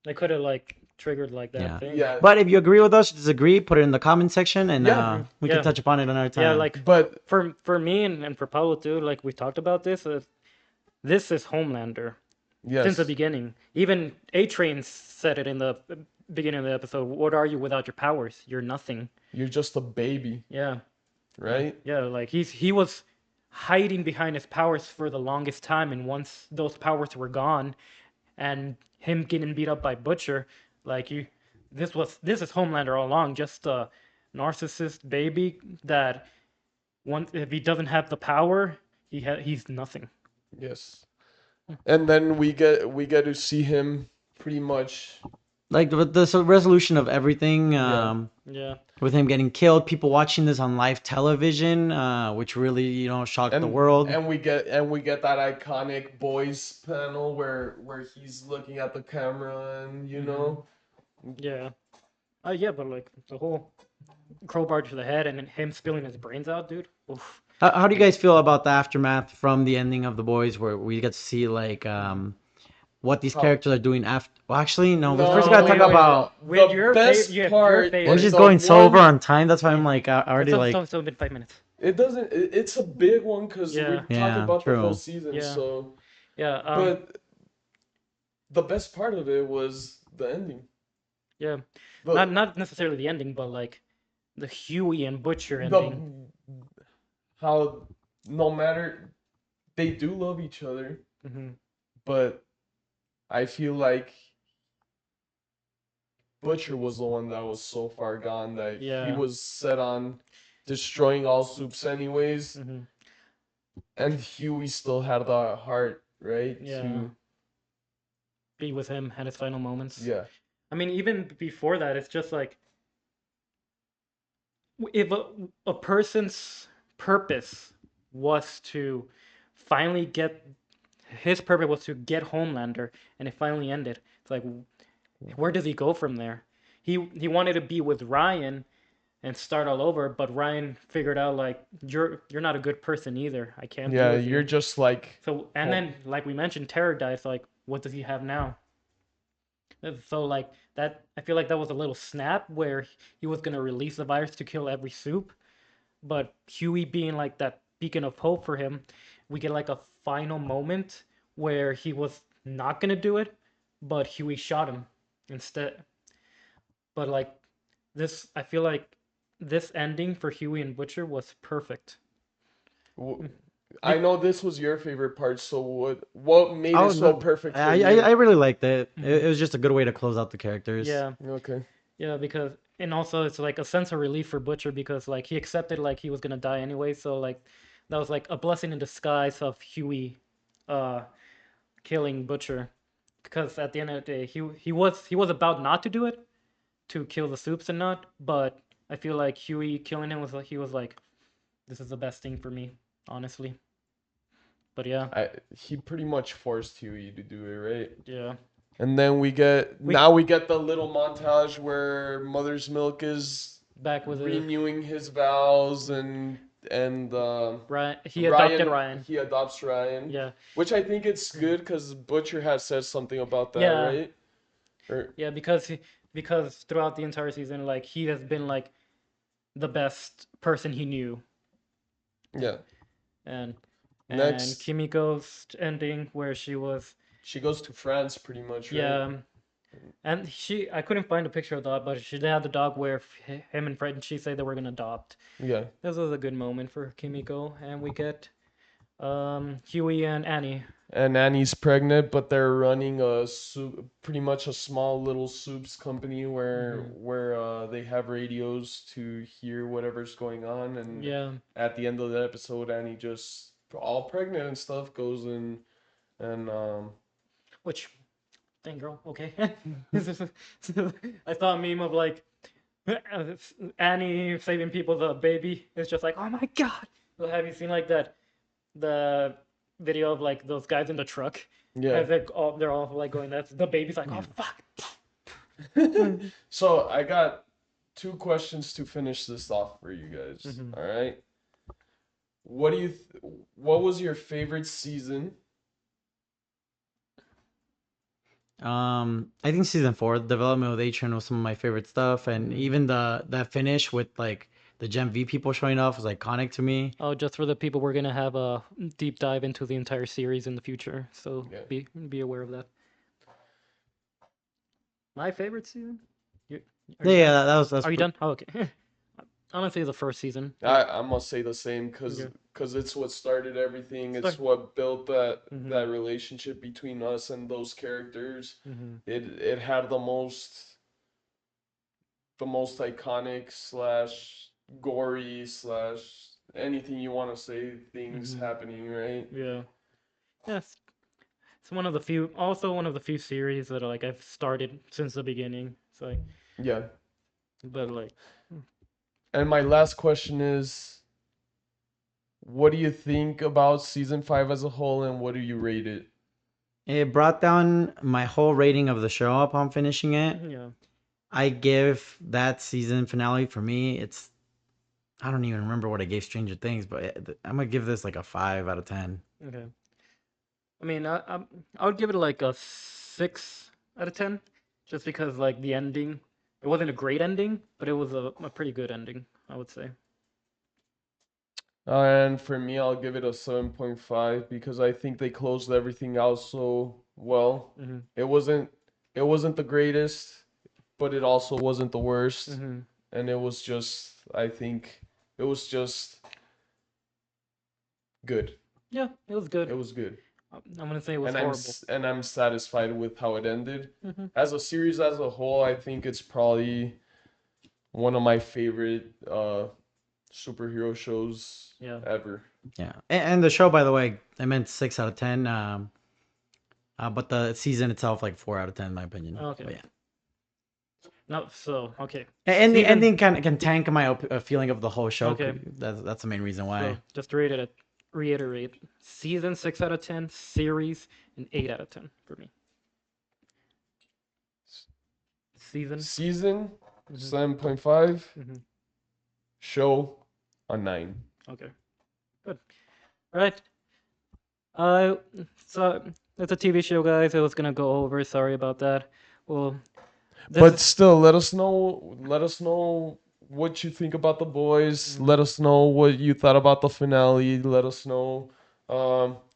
they could have like triggered like that Yeah. thing. Yeah, But if you agree with us, disagree, put it in the comment section, and Yeah. we Yeah. can touch upon it another Yeah, time. like but for me and for Pablo too, like we talked about this. This is Homelander since the yes, beginning. Even A Train said it in the beginning of the episode. What are you without your powers? You're nothing. you're just a baby, Yeah, right? yeah. Like he was hiding behind his powers for the longest time, and once those powers were gone, and him getting beat up by Butcher, like you, this is Homelander all along, just a narcissist baby that once if he doesn't have the power, he's nothing. Yes. And then we get to see him pretty much. Like the resolution of everything, Yeah. Yeah, with him getting killed, people watching this on live television, which really shocked the And world. we get that iconic boys panel where he's looking at the camera and yeah, yeah. But like the whole crowbar to the head and then him spilling his brains out, dude. Oof. How do you guys feel about the aftermath from the ending of The Boys, where we get to see like what these how characters are doing after? Well, actually, no. We no first No, gotta wait, talk wait. about. With the your best your part favorite. We're is just the going so one. over on time. That's why I'm Yeah. like already It's like. still been 5 minutes. It doesn't. It's a big one because Yeah. we're talking Yeah, about the whole true. season. Yeah. So, Yeah. but the best part of it was the ending. Yeah. The Not necessarily the ending, but like the Huey and Butcher ending. the how no matter they do love each other, Hmm. but I feel like Butcher was the one that was so far gone that he Yeah. was set on destroying all soups anyways, Hmm. and Huey still had the heart, right? Yeah. Be with him at his final moments. Yeah. I mean, even before that, it's just like if a person's purpose was to finally get his purpose was to get Homelander, and it finally ended. It's like, where does he go from there? He wanted to be with Ryan and start all over, but Ryan figured out like you're not a good person either. I can't be Yeah, with you're you. just like So and then like we mentioned, Terror dies. Like, what does he have now? So like that, I feel like that was a little snap where he was gonna release the virus to kill every soup, but Huey being like that beacon of hope for him, we get like a final moment where he was not gonna do it, but Huey shot him instead. But like this, I feel like this ending for Huey and Butcher was perfect. w- I Be- know this was your favorite part, so what made Oh it so no, perfect for I you? I really liked it. Mhm. It was just a good way to close out the characters. Yeah, Okay. yeah, because and also it's like a sense of relief for Butcher because like he accepted like he was gonna die anyway, so like that was like a blessing in disguise of Huey, uh, killing Butcher, because at the end of the day he was about not to do it, to kill the soups and not, but I feel like Huey killing him was like he was like this is the best thing for me, honestly. But yeah, He pretty much forced Huey to do it, right? yeah, And then we we get the little montage where Mother's Milk is back with the renewing his vows and Ryan. He adopted Ryan. he adopts Ryan, Yeah, which I think it's good because Butcher has said something about that, yeah, right? Or yeah. Because throughout the entire season, like he has been like the best person he knew, yeah. and Next, Kimiko's ending where she was she goes to France, pretty much, right? yeah. And I couldn't find a picture of the dog, but she had the dog where him and Fred and she say they were gonna adopt. Yeah. This was a good moment for Kimiko, and we get Huey and Annie. And Annie's pregnant, but they're running a soup, pretty much a small little soups company where they have radios to hear whatever's going on. And Yeah, at the end of the episode, Annie just all pregnant and stuff goes in and which thing, girl. Okay. I saw a meme of like Annie saving people the baby. It's just like, oh my god. So have you seen like that the video of like those guys in the truck? yeah. As they're all like going, that's the baby's like, oh fuck. So I got two questions to finish this off for you guys. Mhm. All right. What was your favorite season? I think season 4, the development with A-Train was some of my favorite stuff, and even that finish with like the Gen V people showing off was iconic to me. Oh, just for the people, we're gonna have a deep dive into the entire series in the future, so Yeah. be aware of that. My favorite season? You, are Yeah, you yeah, done? that's Are you done? Oh, okay. Honestly, the first season. I must say the same Yeah. because it's what started everything. It's Start. what built Mhm. that relationship between us and those characters. Mhm. It had the most iconic slash gory slash anything you want to say things happening, right? Yeah. Yes. It's one of the few, also one of the few series that like I've started since the beginning. So, like, Yeah. but like, And my last question is, what do you think about season 5 as a whole, and what do you rate it? It brought down my whole rating of the show upon finishing it. yeah. I give that season finale, for me, I don't even remember what I gave Stranger Things, but I'm gonna give this like a 5 out of 10. Okay. I mean, I would give it like a 6 out of 10, just because like the ending, it wasn't a great ending, but it was a pretty good ending, I would say. And for me, I'll give it a 7.5 because I think they closed everything out so well. Mm-hmm. It wasn't it wasn't the greatest, but it also wasn't the worst. Mm-hmm. And it was just, I think it was just good. Yeah, it was good. It was good. I'm gonna say it was horrible. And I'm satisfied with how it ended. Mm-hmm. As a series as a whole, I think it's probably one of my favorite superhero shows Yeah. ever. Yeah, and the show, by the way, I meant 6 out of 10. But the season itself, like 4 out of 10, in my opinion. Okay. But yeah, No, so okay. and the Season. ending can tank my feeling of the whole show. Okay. That's the main reason why. So just to reiterate, season 6 out of 10, series an 8 out of 10 for me. Season. Season Mhm. 7.5, Mhm. show a 9. Okay. Good. All right. Uh, so it's a TV show, guys. I was gonna go over. Sorry about that. Well, But still, let us know what you think about the boys. Let us know what you thought about the finale. Let us know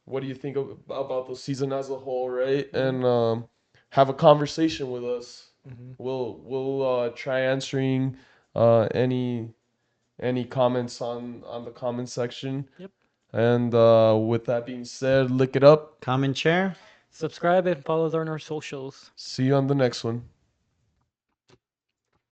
what do you think about the season as a whole, right? And have a conversation with us. We'll try answering any comments on the comment section. Yep. And with that being said, lick it up. Comment, share. Subscribe and follow us on our socials. See you on the next one.